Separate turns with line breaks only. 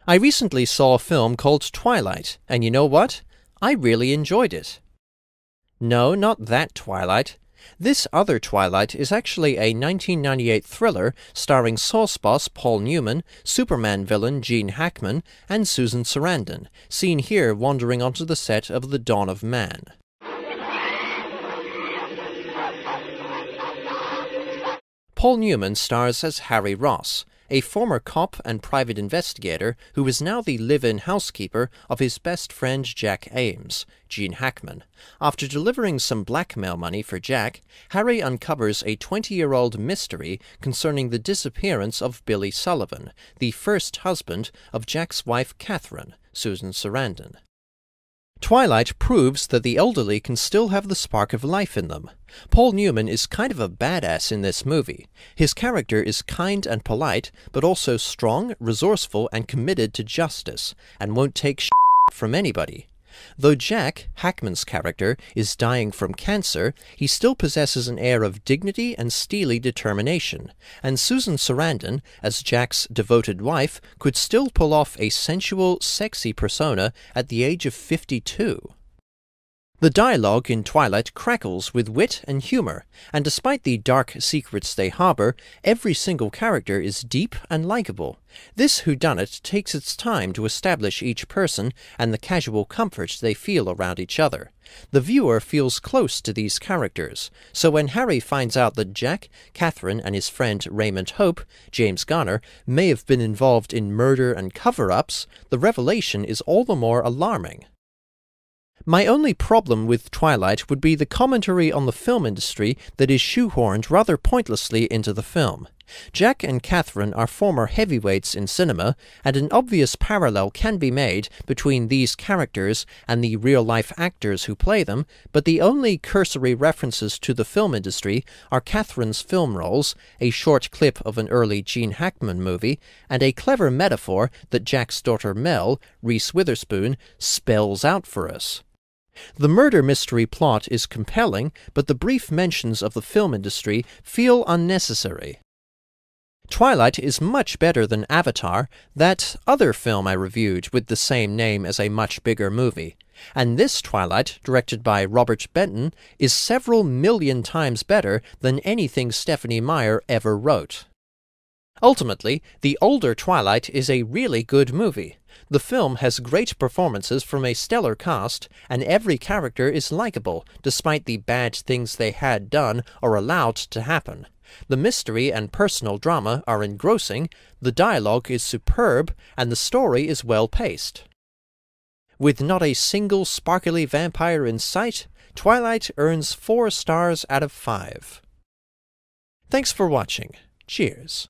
I recently saw a film called Twilight, and you know what? I really enjoyed it. No, not that Twilight. This other Twilight is actually a 1998 thriller starring Sauce Boss Paul Newman, Superman villain Gene Hackman, and Susan Sarandon, seen here wandering onto the set of The Dawn of Man. Paul Newman stars as Harry Ross, a former cop and private investigator who is now the live-in housekeeper of his best friend Jack Ames, Gene Hackman. After delivering some blackmail money for Jack, Harry uncovers a 20-year-old mystery concerning the disappearance of Billy Sullivan, the first husband of Jack's wife Catherine, Susan Sarandon. Twilight proves that the elderly can still have the spark of life in them. Paul Newman is kind of a badass in this movie. His character is kind and polite, but also strong, resourceful, and committed to justice, and won't take shit from anybody. Though Jack, Hackman's character, is dying from cancer, he still possesses an air of dignity and steely determination, and Susan Sarandon, as Jack's devoted wife, could still pull off a sensual, sexy persona at the age of 52. The dialogue in Twilight crackles with wit and humor, and despite the dark secrets they harbor, every single character is deep and likable. This whodunit takes its time to establish each person and the casual comfort they feel around each other. The viewer feels close to these characters, so when Harry finds out that Jack, Catherine, and his friend Raymond Hope, James Garner, may have been involved in murder and cover-ups, the revelation is all the more alarming. My only problem with Twilight would be the commentary on the film industry that is shoehorned rather pointlessly into the film. Jack and Catherine are former heavyweights in cinema, and an obvious parallel can be made between these characters and the real-life actors who play them, but the only cursory references to the film industry are Catherine's film roles, a short clip of an early Gene Hackman movie, and a clever metaphor that Jack's daughter Mel, Reese Witherspoon, spells out for us. The murder mystery plot is compelling, but the brief mentions of the film industry feel unnecessary. Twilight is much better than Avatar, that other film I reviewed with the same name as a much bigger movie. And this Twilight, directed by Robert Benton, is several million times better than anything Stephenie Meyer ever wrote. Ultimately, the older Twilight is a really good movie. The film has great performances from a stellar cast, and every character is likable, despite the bad things they had done or allowed to happen. The mystery and personal drama are engrossing, the dialogue is superb, and the story is well-paced. With not a single sparkly vampire in sight, Twilight earns 4 stars out of 5. Thanks for watching. Cheers.